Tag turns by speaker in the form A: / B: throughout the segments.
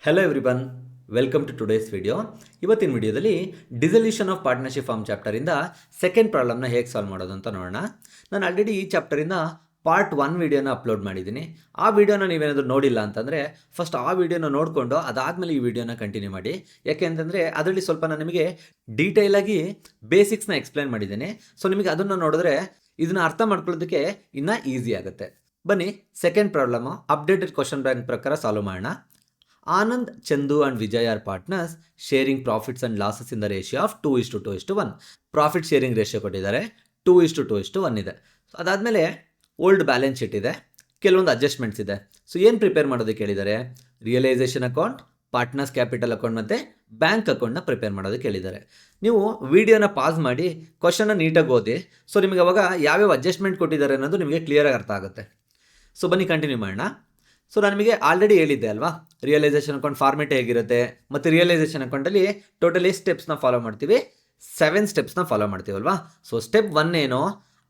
A: Hello everyone, welcome to today's video. ಇವತ್ತಿನ ವಿಡಿಯೋದಲ್ಲಿ dissolution of partnership firm ಚಾಪ್ಟರಿಂದ second ಪ್ರಾಬ್ಲಮ್ನ ಹೇಗೆ ಸಾಲ್ವ್ ಮಾಡೋದು ಅಂತ ನೋಡೋಣ. ನಾನು ಆಲ್ರೆಡಿ ಈ ಚಾಪ್ಟರಿಂದ ಪಾರ್ಟ್ 1 ವಿಡಿಯೋನ ಅಪ್ಲೋಡ್ ಮಾಡಿದ್ದೀನಿ. ಆ ವಿಡಿಯೋನ ನೀವೇನಾದರೂ ನೋಡಿಲ್ಲ ಅಂತಂದರೆ ಫಸ್ಟ್ ಆ ವಿಡಿಯೋನ ನೋಡಿಕೊಂಡು ಅದಾದಮೇಲೆ ಈ ವಿಡಿಯೋನ ಕಂಟಿನ್ಯೂ ಮಾಡಿ. ಯಾಕೆ ಅಂತಂದರೆ ಅದರಲ್ಲಿ ಸ್ವಲ್ಪ ನಾನು ನಿಮಗೆ ಡೀಟೇಲಾಗಿ ಬೇಸಿಕ್ಸ್ನ ಎಕ್ಸ್ಪ್ಲೈನ್ ಮಾಡಿದ್ದೀನಿ. ಸೊ ನಿಮಗೆ ಅದನ್ನು ನೋಡಿದ್ರೆ ಇದನ್ನು ಅರ್ಥ ಮಾಡ್ಕೊಳ್ಳೋದಕ್ಕೆ ಇನ್ನೂ ಈಸಿ ಆಗುತ್ತೆ. ಬನ್ನಿ second problem updated question bank ಪ್ರಕಾರ ಸಾಲ್ವ್ ಮಾಡೋಣ. Anand, Chandu and Vijay are partners sharing profits and losses in the ratio of 2:2:1. Profit sharing ratio ಕೊಟ್ಟಿದ್ದಾರೆ 2:2:1 ಇದೆ. ಸೊ ಅದಾದಮೇಲೆ ಓಲ್ಡ್ ಬ್ಯಾಲೆನ್ಸ್ ಶೀಟ್ ಇದೆ, ಕೆಲವೊಂದು ಅಡ್ಜಸ್ಟ್ಮೆಂಟ್ಸ್ ಇದೆ. ಸೊ ಏನು ಪ್ರಿಪೇರ್ ಮಾಡೋದಕ್ಕೆ ಹೇಳಿದ್ದಾರೆ? Realisation account, partners capital account ಮತ್ತು ಬ್ಯಾಂಕ್ ಅಕೌಂಟ್ನ ಪ್ರಿಪೇರ್ ಮಾಡೋದಕ್ಕೆ ಹೇಳಿದ್ದಾರೆ. ನೀವು ವಿಡಿಯೋನ ಪಾಸ್ ಮಾಡಿ ಕ್ವಶನ್ನ ನೀಟಾಗಿ ಓದಿ. ಸೊ ನಿಮಗೆ ಅವಾಗ ಯಾವ್ಯಾವ ಅಡ್ಜಸ್ಟ್ಮೆಂಟ್ ಕೊಟ್ಟಿದ್ದಾರೆ ಅನ್ನೋದು ನಿಮಗೆ ಕ್ಲಿಯರಾಗಿ ಅರ್ಥ ಆಗುತ್ತೆ. ಸೊ ಬನ್ನಿ ಕಂಟಿನ್ಯೂ ಮಾಡೋಣ. ಸೊ ನಾನು ನಿಮಗೆ ಆಲ್ರೆಡಿ ಹೇಳಿದ್ದೆ ಅಲ್ವಾ, ರಿಯಲೈಸೇಷನ್ ಅಕೌಂಟ್ ಫಾರ್ಮೆಟ್ ಹೇಗಿರುತ್ತೆ ಮತ್ತು ರಿಯಲೈಸೇಷನ್ ಅಕೌಂಟಲ್ಲಿ ಟೋಟಲಿ ಸ್ಟೆಪ್ಸ್ನ ಫಾಲೋ ಮಾಡ್ತೀವಿ, 7 ಸ್ಟೆಪ್ಸ್ನ ಫಾಲೋ ಮಾಡ್ತೀವಲ್ವಾ. ಸೊ ಸ್ಟೆಪ್ 1 ಏನೋ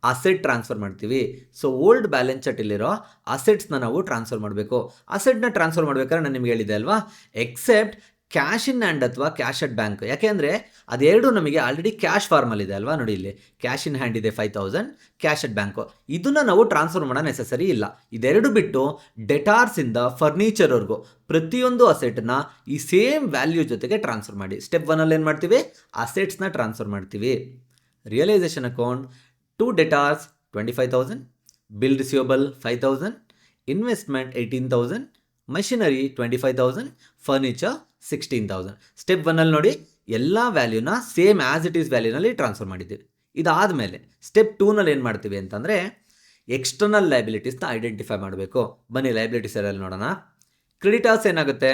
A: ಅಸೆಟ್ ಟ್ರಾನ್ಸ್ಫರ್ ಮಾಡ್ತೀವಿ. ಸೊ ಓಲ್ಡ್ ಬ್ಯಾಲೆನ್ಸ್ ಶೀಟಲ್ಲಿರೋ ಅಸೆಟ್ಸ್ನ ನಾವು ಟ್ರಾನ್ಸ್ಫರ್ ಮಾಡಬೇಕು. ಅಸೆಟ್ನ ಟ್ರಾನ್ಸ್ಫರ್ ಮಾಡ್ಬೇಕಾದ್ರೆ ನಾನು ನಿಮಗೆ ಹೇಳಿದ್ದೆ ಅಲ್ವಾ, ಎಕ್ಸೆಪ್ಟ್ ಕ್ಯಾಶ್ ಇನ್ ಹ್ಯಾಂಡ್ ಅಥವಾ ಕ್ಯಾಶ್ ಅಟ್ ಬ್ಯಾಂಕ್. ಯಾಕೆ ಅಂದರೆ ಅದೆರಡು ನಮಗೆ ಆಲ್ರೆಡಿ ಕ್ಯಾಶ್ ಫಾರ್ಮಲ್ಲಿದೆ ಅಲ್ವಾ. ನೋಡಿ ಇಲ್ಲಿ ಕ್ಯಾಶ್ ಇನ್ ಹ್ಯಾಂಡ್ ಇದೆ 5,000, ಕ್ಯಾಶ್ ಅಟ್ ಬ್ಯಾಂಕು. ಇದನ್ನು ನಾವು ಟ್ರಾನ್ಸ್ಫರ್ ಮಾಡೋ ನೆಸಸರಿ ಇಲ್ಲ. ಇದೆರಡು ಬಿಟ್ಟು ಡೆಟಾರ್ಸಿಂದ ಫರ್ನಿಚರ್ವರೆಗೂ ಪ್ರತಿಯೊಂದು ಅಸೆಟ್ನ ಈ ಸೇಮ್ ವ್ಯಾಲ್ಯೂ ಜೊತೆಗೆ ಟ್ರಾನ್ಸ್ಫರ್ ಮಾಡಿ. ಸ್ಟೆಪ್ 1ಅಲ್ಲಿ ಏನು ಮಾಡ್ತೀವಿ? ಅಸೆಟ್ಸ್ನ ಟ್ರಾನ್ಸ್ಫರ್ ಮಾಡ್ತೀವಿ. Realisation account to debtors 25,000, bill receivable 5,000, investment 18,000, machinery 25,000, furniture 16,000. Step 1ಅಲ್ಲಿ ನೋಡಿ ಎಲ್ಲ ವ್ಯಾಲ್ಯೂನ ಸೇಮ್ ಆ್ಯಸ್ ಇಟ್ ಈಸ್ ವ್ಯಾಲ್ಯೂನಲ್ಲಿ ಟ್ರಾನ್ಸ್ಫರ್ ಮಾಡಿದ್ದೀವಿ. ಇದಾದಮೇಲೆ ಸ್ಟೆಪ್ 2ನಲ್ಲಿ ಏನು ಮಾಡ್ತೀವಿ ಅಂತಂದರೆ ಎಕ್ಸ್ಟರ್ನಲ್ ಲಯಬಿಲಿಟೀಸ್ನ ಐಡೆಂಟಿಫೈ ಮಾಡಬೇಕು. ಬನ್ನಿ ಲಯಬಿಲಿಟೀಸ್ ಎಲ್ಲ ನೋಡೋಣ. ಕ್ರೆಡಿಟಾರ್ಸ್ ಏನಾಗುತ್ತೆ?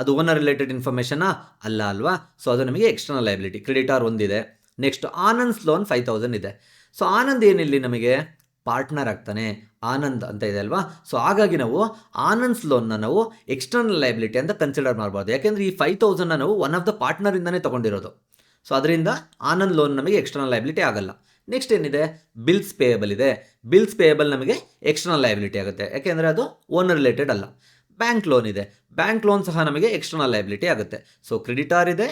A: ಅದು ಓನರ್ ರಿಲೇಟೆಡ್ ಇನ್ಫಾರ್ಮೇಷನಾ? ಅಲ್ಲ ಅಲ್ವಾ. ಸೊ ಅದು ನಮಗೆ ಎಕ್ಸ್ಟರ್ನಲ್ ಲಯಬಿಲಿಟಿ. ಕ್ರೆಡಿಟಾರ್ ಒಂದಿದೆ. ನೆಕ್ಸ್ಟ್ ಆನಂದ್ಸ್ ಲೋನ್ 5,000 ಇದೆ. ಸೊ ಆನಂದ್ ಏನಿಲ್ಲಿ ನಮಗೆ ಪಾರ್ಟ್ನರ್ ಆಗ್ತಾನೆ, ಆನಂದ್ ಅಂತ ಇದೆ ಅಲ್ವಾ. ಸೊ ಹಾಗಾಗಿ ನಾವು ಆನಂದ್ಸ್ ಲೋನ್ನ ನಾವು ಎಕ್ಸ್ಟರ್ನಲ್ ಲಯಬಿಲಿಟಿ ಅಂತ ಕನ್ಸಿಡರ್ ಮಾಡ್ಬೋದು. ಯಾಕೆಂದರೆ ಈ 5,000ನ ನಾವು ಒನ್ ಆಫ್ ದ ಪಾರ್ಟ್ನರಿಂದನೇ ತೊಗೊಂಡಿರೋದು. ಸೊ ಅದರಿಂದ ಆನಂದ್ ಲೋನ್ ನಮಗೆ ಎಕ್ಸ್ಟರ್ನಲ್ ಲಯಬಿಲಿಟಿ ಆಗಲ್ಲ. ನೆಕ್ಸ್ಟ್ ಏನಿದೆ? ಬಿಲ್ಸ್ ಪೇಯಬಲ್ ಇದೆ. ಬಿಲ್ಸ್ ಪೇಯಬಲ್ ನಮಗೆ ಎಕ್ಸ್ಟರ್ನಲ್ ಲಯಬಿಲಿಟಿ ಆಗುತ್ತೆ, ಯಾಕೆಂದರೆ ಅದು ಓನರ್ ರಿಲೇಟೆಡ್ ಅಲ್ಲ. ಬ್ಯಾಂಕ್ ಲೋನ್ ಇದೆ. ಬ್ಯಾಂಕ್ ಲೋನ್ ಸಹ ನಮಗೆ ಎಕ್ಸ್ಟರ್ನಲ್ ಲಯಬಿಲಿಟಿ ಆಗುತ್ತೆ. ಸೊ ಕ್ರೆಡಿಟಾರ್ ಇದೆ,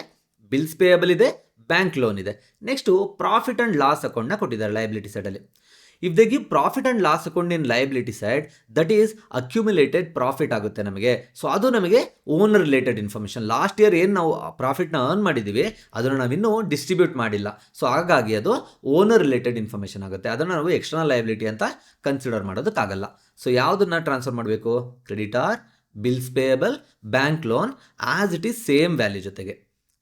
A: ಬಿಲ್ಸ್ ಪೇಯಬಲ್ ಇದೆ, ಬ್ಯಾಂಕ್ ಲೋನ್ ಇದೆ. ನೆಕ್ಸ್ಟು ಪ್ರಾಫಿಟ್ ಆ್ಯಂಡ್ ಲಾಸ್ ಅಕೌಂಟ್ನ ಕೊಟ್ಟಿದ್ದಾರೆ ಲಯಬಿಲಿಟಿ ಸೈಡಲ್ಲಿ. If they give profit and loss account in liability side, that is accumulated profit ಆಗುತ್ತೆ ನಮಗೆ. ಸೊ ಅದು ನಮಗೆ owner related information. Last year ಏನು ನಾವು ಪ್ರಾಫಿಟ್ನ ಅರ್ನ್ ಮಾಡಿದ್ದೀವಿ ಅದನ್ನು ನಾವಿನ್ನೂ ಡಿಸ್ಟ್ರಿಬ್ಯೂಟ್ ಮಾಡಿಲ್ಲ. ಸೊ ಹಾಗಾಗಿ ಅದು ಓನರ್ ರಿಲೇಟೆಡ್ ಇನ್ಫಾರ್ಮೇಷನ್ ಆಗುತ್ತೆ. ಅದನ್ನು ನಾವು ಎಕ್ಸ್ಟರ್ನಲ್ ಲಯಬಿಲಿಟಿ ಅಂತ ಕನ್ಸಿಡರ್ ಮಾಡೋದಕ್ಕಾಗಲ್ಲ. ಸೊ ಯಾವುದನ್ನು ಟ್ರಾನ್ಸ್ಫರ್ ಮಾಡಬೇಕು? Creditor, bills payable, bank loan as it is same value ಜೊತೆಗೆ.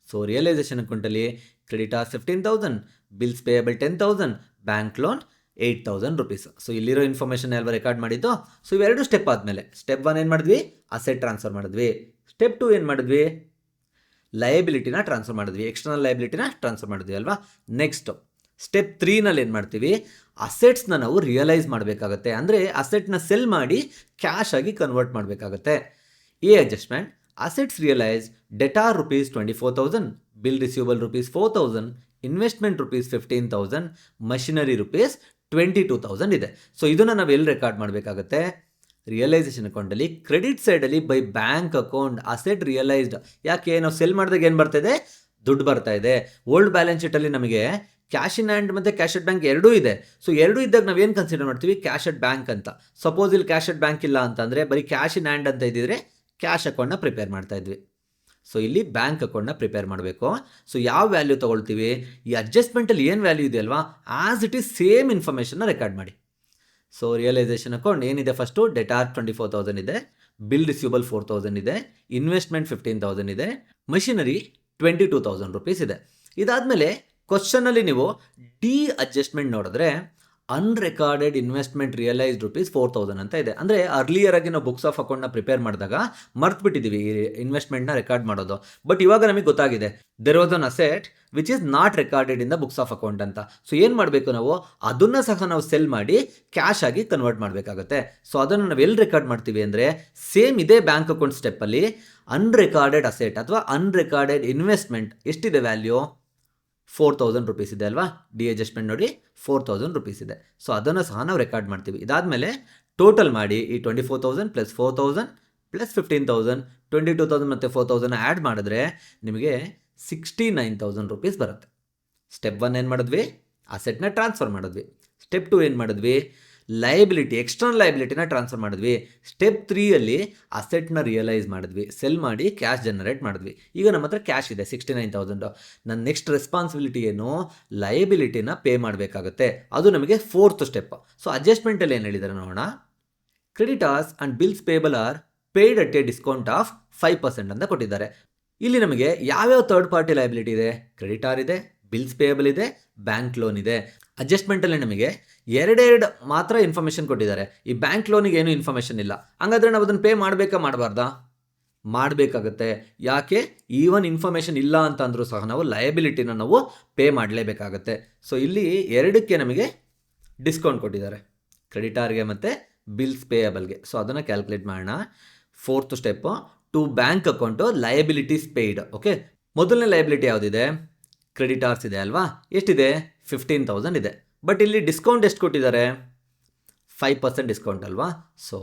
A: ಸೊ ರಿಯಲೈಸೇಷನ್ ಅಕೌಂಟಲ್ಲಿ creditor 15,000, bills payable 10,000, bank loan 8,000 rupees. So ಇಲ್ಲಿರೋ ಇನ್ಫಾರ್ಮೇಷನ್ ಎಲ್ಲ ರೆಕಾರ್ಡ್ ಮಾಡಿದ್ದು. ಸೊ ಇವೆರಡು ಸ್ಟೆಪ್ ಆದಮೇಲೆ ಸ್ಟೆಪ್ 1 ಏನು ಮಾಡಿದ್ವಿ? ಅಸೆಟ್ ಟ್ರಾನ್ಸ್ಫರ್ ಮಾಡಿದ್ವಿ. ಸ್ಟೆಪ್ 2 ಏನು ಮಾಡಿದ್ವಿ? ಲಯಬಿಲಿಟಿನ ಟ್ರಾನ್ಸ್ಫರ್ ಮಾಡಿದ್ವಿ, ಎಕ್ಸ್ಟರ್ನಲ್ ಲಯಬಿಲಿಟಿನ ಟ್ರಾನ್ಸ್ಫರ್ ಮಾಡಿದ್ವಿ ಅಲ್ವಾ. ನೆಕ್ಸ್ಟು ಸ್ಟೆಪ್ 3ನಲ್ಲಿ ಏನು ಮಾಡ್ತೀವಿ? ಅಸೆಟ್ಸ್ನ ನಾವು ರಿಯಲೈಸ್ ಮಾಡಬೇಕಾಗತ್ತೆ. ಅಂದರೆ ಅಸೆಟ್ನ ಸೆಲ್ ಮಾಡಿ ಕ್ಯಾಶ್ ಆಗಿ ಕನ್ವರ್ಟ್ ಮಾಡಬೇಕಾಗತ್ತೆ. A adjustment: assets realise debtor rupees 24,000, bill receivable rupees 4,000, investment rupees 15,000, machinery rupees 22,000 ಇದೆ. ಸೊ ಇದನ್ನು ನಾವು ಎಲ್ಲಿ ರೆಕಾರ್ಡ್ ಮಾಡಬೇಕಾಗತ್ತೆ? ರಿಯಲೈಸೇಷನ್ ಅಕೌಂಟಲ್ಲಿ ಕ್ರೆಡಿಟ್ ಸೈಡಲ್ಲಿ by bank account asset realised. ಯಾಕೆ? ನಾವು ಸೆಲ್ ಮಾಡಿದಾಗ ಏನು ಬರ್ತಾಯಿದೆ? ದುಡ್ಡು ಬರ್ತಾ ಇದೆ. ಓಲ್ಡ್ ಬ್ಯಾಲೆನ್ಸ್ ಶೀಟಲ್ಲಿ ನಮಗೆ ಕ್ಯಾಶ್ ಇನ್ ಹ್ಯಾಂಡ್ ಮತ್ತು ಕ್ಯಾಶ್ ಅಟ್ ಬ್ಯಾಂಕ್ ಎರಡೂ ಇದೆ. ಸೊ ಎರಡೂ ಇದ್ದಾಗ ನಾವೇನು ಕನ್ಸಿಡರ್ ಮಾಡ್ತೀವಿ? ಕ್ಯಾಶ್ ಅಟ್ ಬ್ಯಾಂಕ್ ಅಂತ. ಸಪೋಸ್ ಇಲ್ಲಿ ಕ್ಯಾಶ್ ಅಟ್ ಬ್ಯಾಂಕ್ ಇಲ್ಲ ಅಂತಂದರೆ ಬರೀ ಕ್ಯಾಶ್ ಇನ್ ಹ್ಯಾಂಡ್ ಅಂತ ಇದ್ದಿದ್ರೆ ಕ್ಯಾಶ್ ಅಕೌಂಟ್ನ ಪ್ರಿಪೇರ್ ಮಾಡ್ತಾ ಇದ್ವಿ. ಸೊ ಇಲ್ಲಿ ಬ್ಯಾಂಕ್ ಅಕೌಂಟ್ನ ಪ್ರಿಪೇರ್ ಮಾಡಬೇಕು. ಸೊ ಯಾವ ವ್ಯಾಲ್ಯೂ ತೊಗೊಳ್ತೀವಿ? ಈ ಅಡ್ಜಸ್ಟ್ಮೆಂಟಲ್ಲಿ ಏನು ವ್ಯಾಲ್ಯೂ ಇದೆ ಅಲ್ವಾ, ಆ್ಯಸ್ ಇಟ್ ಈಸ್ ಸೇಮ್ ಇನ್ಫಾರ್ಮೇಷನ್ನ ರೆಕಾರ್ಡ್ ಮಾಡಿ. ಸೊ ರಿಯಲೈಸೇಷನ್ ಅಕೌಂಟ್ ಏನಿದೆ? ಫಸ್ಟು ಡೆಟಾರ್ 24,000 ಇದೆ, ಬಿಲ್ ರಿಸೀವಬಲ್ 4,000 ಇದೆ, ಇನ್ವೆಸ್ಟ್ಮೆಂಟ್ 15,000 ಇದೆ, ಮಷಿನರಿ 22,000 ರುಪೀಸ್ ಇದೆ. ಇದಾದಮೇಲೆ ಕ್ವಶನಲ್ಲಿ ನೀವು ಡಿ ಅಡ್ಜಸ್ಟ್ಮೆಂಟ್ ನೋಡಿದ್ರೆ ಅನ್ರೆಕಾರ್ಡೆಡ್ ಇನ್ವೆಸ್ಟ್ಮೆಂಟ್ ರಿಯಲೈಸ್ಡ್ ರುಪೀಸ್ 4,000 ಅಂತ ಇದೆ. ಅಂದರೆ ಅರ್ಲಿಯರ್ ಆಗಿ ನಾವು ಬುಕ್ಸ್ ಆಫ್ ಅಕೌಂಟ್ನ ಪ್ರಿಪೇರ್ ಮಾಡಿದಾಗ ಮರ್ತ್ಬಿಟ್ಟಿದ್ದೀವಿ ಈ ಇನ್ವೆಸ್ಟ್ಮೆಂಟ್ನ ರೆಕಾರ್ಡ್ ಮಾಡೋದು. ಬಟ್ ಇವಾಗ ನಮಗೆ ಗೊತ್ತಾಗಿದೆ there was an asset which is not recorded in the books of account ಅಂತ. ಸೊ ಏನು ಮಾಡಬೇಕು? ನಾವು ಅದನ್ನು ಸಹ ನಾವು ಸೆಲ್ ಮಾಡಿ ಕ್ಯಾಶ್ ಆಗಿ ಕನ್ವರ್ಟ್ ಮಾಡಬೇಕಾಗುತ್ತೆ. ಸೊ ಅದನ್ನು ನಾವು ಎಲ್ಲಿ ರೆಕಾರ್ಡ್ ಮಾಡ್ತೀವಿ ಅಂದರೆ ಸೇಮ್ ಇದೇ ಬ್ಯಾಂಕ್ ಅಕೌಂಟ್ ಸ್ಟೆಪ್ಪಲ್ಲಿ ಅನ್ರೆಕಾರ್ಡೆಡ್ ಅಸೆಟ್ ಅಥವಾ ಅನ್ರೆಕಾರ್ಡೆಡ್ ಇನ್ವೆಸ್ಟ್ಮೆಂಟ್ ಎಷ್ಟಿದೆ ವ್ಯಾಲ್ಯೂ? 4,000 ರುಪೀಸ್ ಇದೆ ಅಲ್ವಾ. ಡಿ ಅಡ್ಜಸ್ಟ್ಮೆಂಟ್ ನೋಡಿ 4,000 ರುಪೀಸ್ ಇದೆ. ಸೊ ಅದನ್ನು ಸಹ ನಾವು ರೆಕಾರ್ಡ್ ಮಾಡ್ತೀವಿ. ಇದಾದಮೇಲೆ ಟೋಟಲ್ ಮಾಡಿ ಈ 24,000 ಪ್ಲಸ್ 4,000 ಪ್ಲಸ್ 15,000 22,000 ಮತ್ತು 4,000 ಆ್ಯಡ್ ಮಾಡಿದ್ರೆ ನಿಮಗೆ 69,000 ರೂಪೀಸ್ ಬರುತ್ತೆ. ಸ್ಟೆಪ್ 1 ಏನು ಮಾಡಿದ್ವಿ, ಅಸೆಟ್ನ ಟ್ರಾನ್ಸ್ಫರ್ ಮಾಡಿದ್ವಿ. ಸ್ಟೆಪ್ 2 ಏನು ಮಾಡಿದ್ವಿ, ಲಯಬಿಲಿಟಿ, ಎಕ್ಸ್ಟರ್ನಲ್ ಲಯಬಿಲಿಟಿನ ಟ್ರಾನ್ಸ್ಫರ್ ಮಾಡಿದ್ವಿ. ಸ್ಟೆಪ್ 3 ಅಸೆಟ್ನ ರಿಯಲೈಸ್ ಮಾಡಿದ್ವಿ, ಸೆಲ್ ಮಾಡಿ ಕ್ಯಾಶ್ ಜನರೇಟ್ ಮಾಡಿದ್ವಿ. ಈಗ ನಮ್ಮ ಹತ್ರ ಕ್ಯಾಶ್ ಇದೆ 69,000. ನನ್ನ ನೆಕ್ಸ್ಟ್ ರೆಸ್ಪಾನ್ಸಿಬಿಲಿಟಿ ಏನು, ಲಯಬಿಲಿಟಿನ ಪೇ ಮಾಡಬೇಕಾಗುತ್ತೆ. ಅದು ನಮಗೆ 4th ಸ್ಟೆಪ್. ಸೊ ಅಡ್ಜಸ್ಟ್ಮೆಂಟಲ್ಲಿ ಏನು ಹೇಳಿದ್ದಾರೆ ನೋಡೋಣ. Creditors and bills payable are paid at a discount of 5% ಅಂತ ಕೊಟ್ಟಿದ್ದಾರೆ. ಇಲ್ಲಿ ನಮಗೆ ಯಾವ್ಯಾವ ಥರ್ಡ್ ಪಾರ್ಟಿ ಲಯಬಿಲಿಟಿ ಇದೆ, ಕ್ರೆಡಿಟಾರ್ ಇದೆ, ಬಿಲ್ಸ್ ಪೇಯಬಲ್ ಇದೆ, ಬ್ಯಾಂಕ್ ಲೋನ್ ಇದೆ. ಅಡ್ಜಸ್ಟ್ಮೆಂಟಲ್ಲಿ ನಮಗೆ ಎರಡೆರಡು ಮಾತ್ರ ಇನ್ಫಾರ್ಮೇಷನ್ ಕೊಟ್ಟಿದ್ದಾರೆ. ಈ ಬ್ಯಾಂಕ್ ಲೋನಿಗೆ ಏನು ಇನ್ಫಾರ್ಮೇಷನ್ ಇಲ್ಲ. ಹಂಗಾದ್ರೆ ನಾವು ಅದನ್ನು ಪೇ ಮಾಡಬೇಕಾ ಮಾಡಬಾರ್ದಾ? ಮಾಡಬೇಕಾಗುತ್ತೆ. ಯಾಕೆ, ಈವನ್ ಇನ್ಫಾರ್ಮೇಷನ್ ಇಲ್ಲ ಅಂತ ಅಂದರೂ ಸಹ ನಾವು ಲಯಬಿಲಿಟಿನ ನಾವು ಪೇ ಮಾಡಲೇಬೇಕಾಗತ್ತೆ. ಸೊ ಇಲ್ಲಿ ಎರಡಕ್ಕೆ ನಮಗೆ ಡಿಸ್ಕೌಂಟ್ ಕೊಟ್ಟಿದ್ದಾರೆ, ಕ್ರೆಡಿಟಾರ್ಗೆ ಮತ್ತು ಬಿಲ್ಸ್ ಪೇಯಬಲ್ಗೆ. ಸೊ ಅದನ್ನು ಕ್ಯಾಲ್ಕುಲೇಟ್ ಮಾಡೋಣ. 4th step, to bank account liabilities paid. Okay, ಮೊದಲನೇ ಲಯಬಿಲಿಟಿ ಯಾವುದಿದೆ, ಕ್ರೆಡಿಟಾರ್ಸ್ ಇದೆ ಅಲ್ವಾ, ಎಷ್ಟಿದೆ, 15,000 ಇದೆ. ಬಟ್ ಇಲ್ಲಿ ಡಿಸ್ಕೌಂಟ್ ಎಷ್ಟು ಕೊಟ್ಟಿದ್ದಾರೆ, 5% ಡಿಸ್ಕೌಂಟ್ ಅಲ್ವಾ. ಸೊ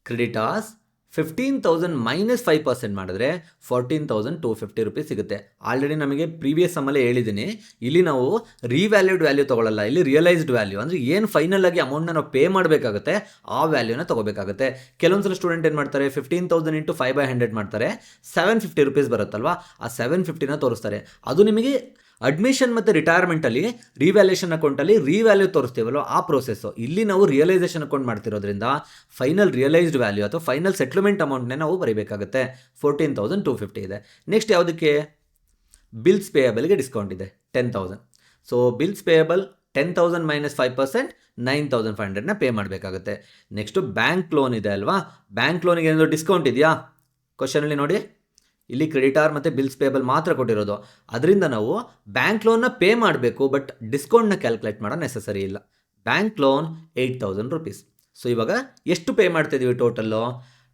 A: ಕ್ರೆಡಿಟಾರ್ಸ್ 15,000 ಮೈನಸ್ 5% ಮಾಡಿದ್ರೆ 14,250 ರೂಪೀಸ್ ಸಿಗುತ್ತೆ. ಆಲ್ರೆಡಿ ನಮಗೆ ಪ್ರೀವಿಯಸ್ ಸಮ್ಮಲ್ಲೇ ಹೇಳಿದ್ದೀನಿ, ಇಲ್ಲಿ ನಾವು ರಿವ್ಯಾಲ್ಯೂಡ್ ವ್ಯಾಲ್ಯೂ ತೊಗೊಳ್ಳಲ್ಲ, ಇಲ್ಲಿ ರಿಯಲೈಸ್ಡ್ ವ್ಯಾಲ್ಯೂ ಅಂದರೆ ಏನು ಫೈನಲ್ ಆಗಿ ಅಮೌಂಟ್ನ ನಾವು ಪೇ ಮಾಡಬೇಕಾಗುತ್ತೆ ಆ ವ್ಯಾಲ್ಯೂನ ತೊಗೋಬೇಕಾಗುತ್ತೆ. ಕೆಲವೊಂದ್ಸಲ ಸ್ಟೂಡೆಂಟ್ ಏನು ಮಾಡ್ತಾರೆ, 15,000 ಇಂಟು 5/100 ಮಾಡ್ತಾರೆ, 750 ರೂಪೀಸ್ ಬರುತ್ತಲ್ವಾ, ಆ 750ನ ತೋರಿಸ್ತಾರೆ. ಅದು ನಿಮಗೆ ಅಡ್ಮಿಷನ್ ಮತ್ತು ರಿಟೈರ್ಮೆಂಟಲ್ಲಿ ರಿವ್ಯಾಲ್ಯೂಷನ್ ಅಕೌಂಟಲ್ಲಿ ರಿವ್ಯಾಲ್ಯೂ ತೋರಿಸ್ತೀವಲ್ಲ ಆ ಪ್ರೋಸೆಸ್ಸು. ಇಲ್ಲಿ ನಾವು ರಿಯಲೈಸೇಷನ್ ಅಕೌಂಟ್ ಮಾಡ್ತಿರೋದ್ರಿಂದ ಫೈನಲ್ ರಿಯಲೈಸ್ಡ್ ವ್ಯಾಲ್ಯೂ ಅಥವಾ ಫೈನಲ್ ಸೆಟ್ಲ್ಮೆಂಟ್ ಅಮೌಂಟ್ನೇ ನಾವು ಬರೀಬೇಕಾಗುತ್ತೆ. 14,250 ಇದೆ. ನೆಕ್ಸ್ಟ್ ಯಾವುದಕ್ಕೆ, ಬಿಲ್ಸ್ ಪೇಯಬಲ್ಗೆ ಡಿಸ್ಕೌಂಟ್ ಇದೆ 10,000. ಸೊ ಬಿಲ್ಸ್ ಪೇಯಬಲ್ 10,000 ಮೈನಸ್ 5% 9,500ನ ಪೇ ಮಾಡಬೇಕಾಗುತ್ತೆ. ನೆಕ್ಸ್ಟು ಬ್ಯಾಂಕ್ ಲೋನ್ ಇದೆ ಅಲ್ವಾ, ಬ್ಯಾಂಕ್ ಲೋನಿಗೆ ಏನಾದರೂ ಡಿಸ್ಕೌಂಟ್ ಇದೆಯಾ, ಕ್ವಶನಲ್ಲಿ ನೋಡಿ, ಇಲ್ಲಿ ಕ್ರೆಡಿಟಾರ್ ಮತ್ತು ಬಿಲ್ಸ್ ಪೇಬಲ್ ಮಾತ್ರ ಕೊಟ್ಟಿರೋದು. ಅದರಿಂದ ನಾವು ಬ್ಯಾಂಕ್ ಲೋನ್ನ ಪೇ ಮಾಡಬೇಕು, ಬಟ್ ಡಿಸ್ಕೌಂಟ್ನ ಕ್ಯಾಲ್ಕುಲೇಟ್ ಮಾಡೋ ನೆಸಸರಿ ಇಲ್ಲ. Bank loan 8,000 rupees. ಸೊ ಇವಾಗ ಎಷ್ಟು ಪೇ ಮಾಡ್ತಾಯಿದ್ದೀವಿ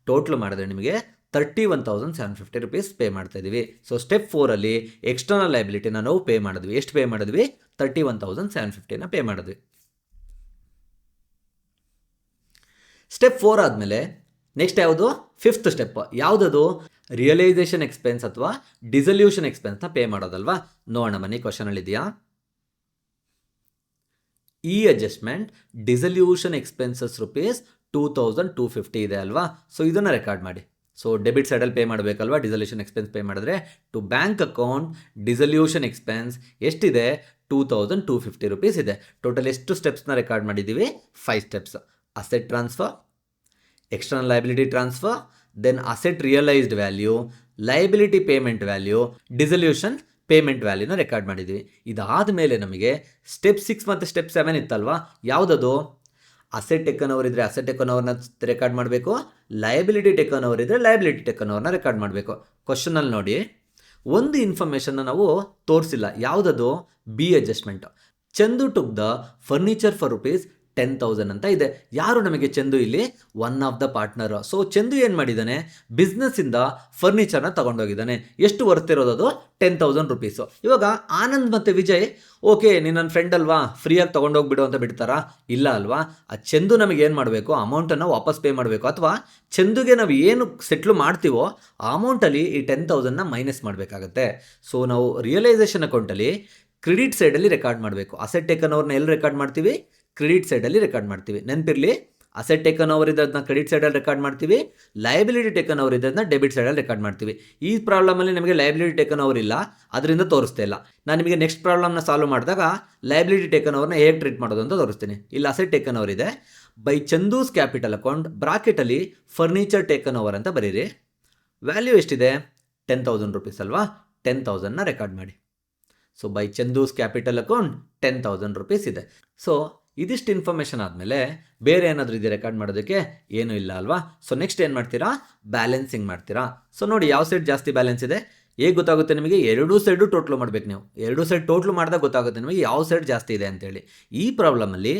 A: ಟೋಟಲ್ ಮಾಡಿದ್ರೆ ನಿಮಗೆ 31,750 ರೂಪೀಸ್ ಪೇ ಮಾಡ್ತಾಯಿದ್ದೀವಿ. ಸೊ ಸ್ಟೆಪ್ 4 ಎಕ್ಸ್ಟರ್ನಲ್ ಲಯಬಿಲಿಟಿನ ನಾವು ಪೇ ಮಾಡಿದ್ವಿ. ಎಷ್ಟು ಪೇ ಮಾಡಿದ್ವಿ, 31,750ನ ಪೇ ಮಾಡಿದ್ವಿ. ಸ್ಟೆಪ್ 4 ಆದಮೇಲೆ ನೆಕ್ಸ್ಟ್ ಯಾವುದು, 5th ಸ್ಟೆಪ್. ಯಾವುದದು, ರಿಯಲೈಸೇಷನ್ ಎಕ್ಸ್ಪೆನ್ಸ್ ಅಥವಾ ಡಿಸಲ್ಯೂಷನ್ ಎಕ್ಸ್ಪೆನ್ಸ್ನ ಪೇ ಮಾಡೋದಲ್ವಾ. ನೋಡೋಣ ಬನ್ನಿ, ಕ್ವಶನಲ್ಲಿ ಇದೆಯಾ. ಈ ಅಡ್ಜಸ್ಟ್ಮೆಂಟ್ ಡಿಸಲ್ಯೂಷನ್ ಎಕ್ಸ್ಪೆನ್ಸಸ್ ರೂಪೀಸ್ 2,250 ಇದೆ ಅಲ್ವಾ. ಸೊ ಇದನ್ನು ರೆಕಾರ್ಡ್ ಮಾಡಿ. ಸೊ ಡೆಬಿಟ್ ಸೈಡಲ್ಲಿ ಪೇ ಮಾಡಬೇಕಲ್ವಾ, ಡಿಸಲ್ಯೂಷನ್ ಎಕ್ಸ್ಪೆನ್ಸ್ ಪೇ ಮಾಡಿದ್ರೆ to bank account dissolution expense ಎಷ್ಟಿದೆ, 2,250 ರೂಪೀಸ್ ಇದೆ. ಟೋಟಲ್ ಎಷ್ಟು ಸ್ಟೆಪ್ಸ್ನ ರೆಕಾರ್ಡ್ ಮಾಡಿದ್ದೀವಿ, 5 steps. Asset transfer, external liability transfer, then asset realized value, liability payment value, dissolution payment ವ್ಯಾಲ್ಯೂನ ರೆಕಾರ್ಡ್ ಮಾಡಿದ್ದೀವಿ. ಇದಾದ ಮೇಲೆ ನಮಗೆ ಸ್ಟೆಪ್ 6 ಮತ್ತು ಸ್ಟೆಪ್ 7 ಇತ್ತಲ್ವಾ, ಯಾವುದದು, ಅಸೆಟ್ ಟೇಕನ್ ಓವರ್ ಇದ್ದರೆ ಅಸೆಟ್ ಟೇಕನ್ ಓವರ್ನ ರೆಕಾರ್ಡ್ ಮಾಡಬೇಕು, ಲಯಬಿಲಿಟಿ ಟೇಕನ್ ಓವರ್ ಇದ್ದರೆ ಲಯಬಿಲಿಟಿ ಟೇಕನ್ ಓವರ್ನ ರೆಕಾರ್ಡ್ ಮಾಡಬೇಕು. ಕ್ವಶನಲ್ಲಿ ನೋಡಿ, ಒಂದು ಇನ್ಫಾರ್ಮೇಷನ್ನ ನಾವು ತೋರಿಸಿಲ್ಲ, ಯಾವುದದು, B adjustment. Chandu took the furniture for rupees 10,000 ಅಂತ ಇದೆ. ಯಾರು ನಮಗೆ ಚಂದು, ಇಲ್ಲಿ one of the partner. So Chandu ಏನು ಮಾಡಿದ್ದಾನೆ, ಬಿಸ್ನೆಸ್ಸಿಂದ ಫರ್ನಿಚರ್ನ ತೊಗೊಂಡೋಗಿದ್ದಾನೆ. ಎಷ್ಟು ವರ್ತಿರೋದು, 10,000 ರೂಪೀಸು. ಇವಾಗ ಆನಂದ್ ಮತ್ತು ವಿಜಯ್, ಓಕೆ ನೀನು ನನ್ನ ಫ್ರೆಂಡ್ ಅಲ್ವಾ, ಫ್ರೀಯಾಗಿ ತೊಗೊಂಡೋಗ್ಬಿಡು ಅಂತ ಬಿಡ್ತಾರಾ, ಇಲ್ಲ ಅಲ್ವಾ. ಆ ಚಂದು ನಮಗೆ ಏನು ಮಾಡಬೇಕು, ಅಮೌಂಟನ್ನು ವಾಪಸ್ ಪೇ ಮಾಡಬೇಕು, ಅಥವಾ ಚಂದುಗೆ ನಾವು ಏನು ಸೆಟ್ಲು ಮಾಡ್ತೀವೋ ಆ ಅಮೌಂಟಲ್ಲಿ ಈ 10,000ನ ಮೈನಸ್ ಮಾಡಬೇಕಾಗತ್ತೆ. ಸೊ ನಾವು ರಿಯಲೈಸೇಷನ್ ಅಕೌಂಟಲ್ಲಿ ಕ್ರೆಡಿಟ್ ಸೈಡಲ್ಲಿ ರೆಕಾರ್ಡ್ ಮಾಡಬೇಕು. ಅಸೆಟ್ ಟೇಕನ್ ಓವರ್ನ ಎಲ್ಲಿ ರೆಕಾರ್ಡ್ ಮಾಡ್ತೀವಿ, ಕ್ರೆಡಿಟ್ ಸೈಡಲ್ಲಿ ರೆಕಾರ್ಡ್ ಮಾಡ್ತೀವಿ. ನೆನಪಿರಲಿ, ಅಸೆಟ್ ಟೇಕನ್ ಓವರ್ ಇದ್ದದನ್ನ ಕ್ರೆಡಿಟ್ ಸೈಡಲ್ಲಿ ರೆಕಾರ್ಡ್ ಮಾಡ್ತೀವಿ, ಲಯಬಿಲಿಟಿ ಟೇಕನ್ ಓವರ್ ಇದ್ದದನ್ನ ಡೆಬಿಟ್ ಸೈಡಲ್ಲಿ ರೆಕಾರ್ಡ್ ಮಾಡ್ತೀವಿ. ಈ ಪ್ರಾಬ್ಲಮಲ್ಲಿ ನಮಗೆ ಲಯಬಿಲಿಟಿ ಟೇಕನ್ ಓವರ್ ಇಲ್ಲ, ಅದರಿಂದ ತೋರಿಸ್ತಾ ಇಲ್ಲ. ನಾನು ನಿಮಗೆ ನೆಕ್ಸ್ಟ್ ಪ್ರಾಬ್ಲಮ್ನ ಸಾಲ್ವ್ ಮಾಡಿದಾಗ ಲಯಬಿಲಿಟಿ ಟೇಕನ್ ಓವರ್ನ ಹೇಗೆ ಟ್ರೀಟ್ ಮಾಡೋದು ಅಂತ ತೋರಿಸ್ತೀನಿ. ಇಲ್ಲಿ ಅಸೆಟ್ ಟೇಕನ್ ಓವರ್ ಇದೆ, ಬೈ ಚಂದೂಸ್ ಕ್ಯಾಪಿಟಲ್ ಅಕೌಂಟ್ ಬ್ರಾಕೆಟಲ್ಲಿ ಫರ್ನಿಚರ್ ಟೇಕನ್ ಓವರ್ ಅಂತ ಬರೀರಿ. ವ್ಯಾಲ್ಯೂ ಎಷ್ಟಿದೆ, 10,000 ರೂಪೀಸ್ ಅಲ್ವಾ, 10,000ನ ರೆಕಾರ್ಡ್ ಮಾಡಿ. So by Chandu's capital account 10,000 rupees ಇದೆ. ಸೊ ಇದಿಷ್ಟು ಇನ್ಫಾರ್ಮೇಷನ್ ಆದಮೇಲೆ ಬೇರೆ ಏನಾದರೂ ಇದೆ ರೆಕಾರ್ಡ್ ಮಾಡೋದಕ್ಕೆ, ಏನೂ ಇಲ್ಲ ಅಲ್ವಾ. ಸೊ ನೆಕ್ಸ್ಟ್ ಏನು ಮಾಡ್ತೀರಾ, ಬ್ಯಾಲೆನ್ಸಿಂಗ್ ಮಾಡ್ತೀರಾ. ಸೊ ನೋಡಿ ಯಾವ ಸೈಡ್ ಜಾಸ್ತಿ ಬ್ಯಾಲೆನ್ಸ್ ಇದೆ, ಹೇಗೆ ಗೊತ್ತಾಗುತ್ತೆ ನಿಮಗೆ, ಎರಡೂ ಸೈಡು ಟೋಟ್ಲು ಮಾಡಬೇಕು. ನೀವು ಎರಡೂ ಸೈಡ್ ಟೋಟ್ಲು ಮಾಡಿದಾಗ ಗೊತ್ತಾಗುತ್ತೆ ನಿಮಗೆ ಯಾವ ಸೈಡ್ ಜಾಸ್ತಿ ಇದೆ ಅಂತೇಳಿ. ಈ ಪ್ರಾಬ್ಲಮಲ್ಲಿ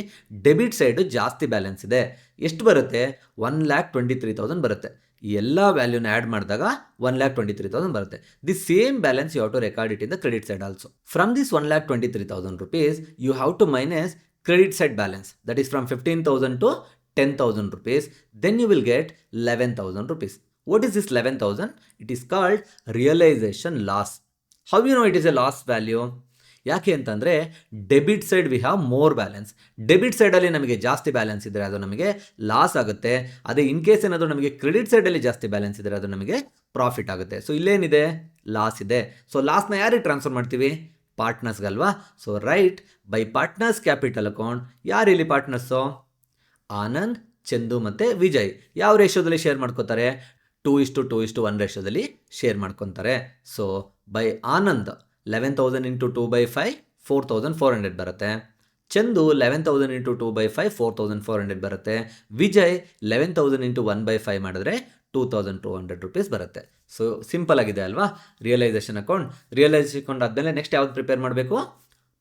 A: ಡೆಬಿಟ್ ಸೈಡು ಜಾಸ್ತಿ ಬ್ಯಾಲೆನ್ಸ್ ಇದೆ. ಎಷ್ಟು ಬರುತ್ತೆ, 1,23,000 ಬರುತ್ತೆ. ಈ ಎಲ್ಲ ವ್ಯಾಲ್ಯೂನ ಆ್ಯಡ್ ಮಾಡಿದಾಗ 1,23,000 ಬರುತ್ತೆ. The same balance you have to record it in the credit side also. From this 1,23,000 rupees you have to minus credit side balance, that is from 15,000 to 10,000 rupees, then you will get 11,000 rupees. What is this 11,000? It is called realization loss. How you know it is a loss value? ಯಾಕೆ ಅಂತಂದರೆ debit side we have more balance. Debit ಸೈಡಲ್ಲಿ ನಮಗೆ ಜಾಸ್ತಿ balance ಇದ್ದರೆ ಅದು ನಮಗೆ loss ಆಗುತ್ತೆ. ಅದೇ ಇನ್ ಕೇಸ್ ಏನಾದರೂ ನಮಗೆ ಕ್ರೆಡಿಟ್ ಸೈಡಲ್ಲಿ ಜಾಸ್ತಿ ಬ್ಯಾಲೆನ್ಸ್ ಇದ್ದರೆ ಅದು ನಮಗೆ ಪ್ರಾಫಿಟ್ ಆಗುತ್ತೆ. ಸೊ ಇಲ್ಲೇನಿದೆ, ಲಾಸ್ ಇದೆ. ಸೊ ಲಾಸ್ನ ಯಾರಿಗೆ ಟ್ರಾನ್ಸ್ಫರ್ ಮಾಡ್ತೀವಿ? ಪಾರ್ಟ್ನರ್ಸ್ಗಲ್ವಾ. So right, by partners capital account. ಯಾರು ಇಲ್ಲಿ ಪಾರ್ಟ್ನರ್ಸು? ಆನಂದ್, ಚಂದು ಮತ್ತು ವಿಜಯ್. ಯಾವ ರೇಷೋದಲ್ಲಿ ಶೇರ್ ಮಾಡ್ಕೋತಾರೆ? 2:1 ರೇಷೋದಲ್ಲಿ ಶೇರ್ ಮಾಡ್ಕೊತಾರೆ. ಸೊ ಬೈ ಆನಂದ್ 11,000 ಇಂಟು 2/5 4,400 ಬರುತ್ತೆ. ಚಂದು 11,000 ಇಂಟು 2/5 4,400 ಬರುತ್ತೆ. ವಿಜಯ್ 11,000 ಇಂಟು 1/5 ಮಾಡಿದ್ರೆ 2,200 rupees ಬರುತ್ತೆ. ಸೊ ಸಿಂಪಲ್ ಆಗಿದೆ ಅಲ್ವಾ ರಿಯಲೈಸೇಷನ್ ಅಕೌಂಟ್. ರಿಯಲೈಸೇಷನ್ ಅಕೌಂಟ್ ಆದಮೇಲೆ ನೆಕ್ಸ್ಟ್ ಯಾವ್ದು ಪ್ರಿಪೇರ್ ಮಾಡಬೇಕು?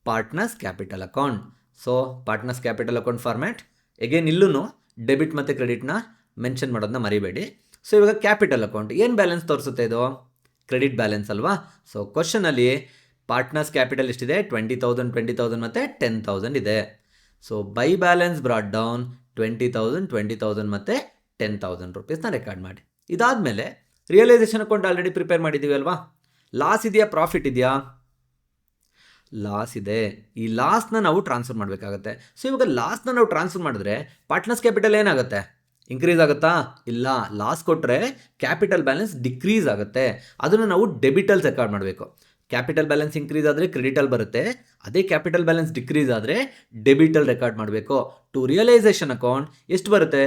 A: Partners capital account. So partners capital account format again ಇಲ್ಲೂ ಡೆಬಿಟ್ ಮತ್ತು ಕ್ರೆಡಿಟ್ನ ಮೆನ್ಷನ್ ಮಾಡೋದನ್ನ ಮರಿಬೇಡಿ. ಸೊ ಇವಾಗ ಕ್ಯಾಪಿಟಲ್ ಅಕೌಂಟ್ ಏನು ಬ್ಯಾಲೆನ್ಸ್ ತೋರಿಸುತ್ತೆ? ಇದು ಕ್ರೆಡಿಟ್ ಬ್ಯಾಲೆನ್ಸ್ ಅಲ್ವಾ. ಸೊ ಕ್ವಶನಲ್ಲಿ ಪಾರ್ಟ್ನರ್ಸ್ ಕ್ಯಾಪಿಟಲ್ ಎಷ್ಟಿದೆ? 20,000 20,000 ಮತ್ತು 10,000 ಇದೆ. So by balance brought down 20,000 20,000 ಮತ್ತು 10,000 rupeesನ ರೆಕಾರ್ಡ್ ಮಾಡಿ. ಇದಾದಮೇಲೆ ರಿಯಲೈಸೇಷನ್ ಅಕೌಂಟ್ ಆಲ್ರೆಡಿ ಪ್ರಿಪೇರ್ ಮಾಡಿದ್ದೀವಿ ಅಲ್ವಾ. ಲಾಸ್ ಇದೆಯಾ, ಪ್ರಾಫಿಟ್ ಇದೆಯಾ? ಲಾಸ್ ಇದೆ. ಈ ಲಾಸ್ನ ನಾವು ಟ್ರಾನ್ಸ್ಫರ್ ಮಾಡಬೇಕಾಗತ್ತೆ. ಸೊ ಇವಾಗ ಲಾಸ್ನ ನಾವು ಟ್ರಾನ್ಸ್ಫರ್ ಮಾಡಿದ್ರೆ ಪಾರ್ಟ್ನರ್ಸ್ ಕ್ಯಾಪಿಟಲ್ ಏನಾಗುತ್ತೆ? ಇನ್ಕ್ರೀಸ್ ಆಗುತ್ತಾ? ಇಲ್ಲ. ಲಾಸ್ ಕೊಟ್ಟರೆ ಕ್ಯಾಪಿಟಲ್ ಬ್ಯಾಲೆನ್ಸ್ ಡಿಕ್ರೀಸ್ ಆಗುತ್ತೆ. ಅದನ್ನು ನಾವು ಡೆಬಿಟಲ್ಲಿ ರೆಕಾರ್ಡ್ ಮಾಡಬೇಕು. ಕ್ಯಾಪಿಟಲ್ ಬ್ಯಾಲೆನ್ಸ್ ಇನ್ಕ್ರೀಸ್ ಆದರೆ ಕ್ರೆಡಿಟಲ್ಲಿ ಬರುತ್ತೆ. ಅದೇ ಕ್ಯಾಪಿಟಲ್ ಬ್ಯಾಲೆನ್ಸ್ ಡಿಕ್ರೀಸ್ ಆದರೆ ಡೆಬಿಟಲ್ಲಿ ರೆಕಾರ್ಡ್ ಮಾಡಬೇಕು. ಟು ರಿಯಲೈಸೇಷನ್ ಅಕೌಂಟ್ ಎಷ್ಟು ಬರುತ್ತೆ?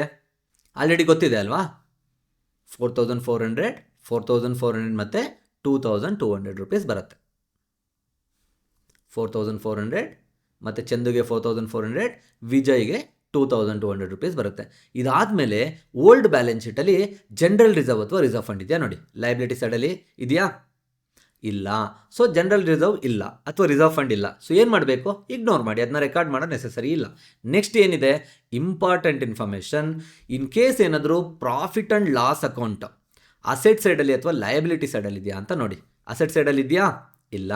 A: ಆಲ್ರೆಡಿ ಗೊತ್ತಿದೆ ಅಲ್ವಾ. 4,400 ಮತ್ತು 2,200 rupees ಬರುತ್ತೆ. 4,400 ಮತ್ತು ಚಂದುಗೆ 4,400, ವಿಜಯ್ಗೆ 2,200 rupees ಬರುತ್ತೆ. ಇದಾದಮೇಲೆ ಓಲ್ಡ್ ಬ್ಯಾಲೆನ್ಸ್ ಶೀಟಲ್ಲಿ ಜನರಲ್ ರಿಸರ್ವ್ ಅಥವಾ ರಿಸರ್ವ್ ಫಂಡ್ ಇದೆಯಾ ನೋಡಿ. ಲಯಬಿಲಿಟಿ ಸೈಡಲ್ಲಿ ಇದೆಯಾ? ಇಲ್ಲ. ಸೊ ಜನರಲ್ ರಿಸರ್ವ್ ಇಲ್ಲ ಅಥವಾ ರಿಸರ್ವ್ ಫಂಡ್ ಇಲ್ಲ. ಸೊ ಏನು ಮಾಡಬೇಕು? ಇಗ್ನೋರ್ ಮಾಡಿ, ಅದನ್ನ ರೆಕಾರ್ಡ್ ಮಾಡೋ ನೆಸೆಸರಿ ಇಲ್ಲ. ನೆಕ್ಸ್ಟ್ ಏನಿದೆ? Important information. ಇನ್ ಕೇಸ್ ಏನಾದರೂ profit and loss account asset ಸೈಡಲ್ಲಿ ಅಥವಾ ಲಯಬಿಲಿಟಿ ಸೈಡಲ್ಲಿ ಇದೆಯಾ ಅಂತ ನೋಡಿ. ಅಸೆಟ್ ಸೈಡಲ್ಲಿ ಇದೆಯಾ? ಇಲ್ಲ.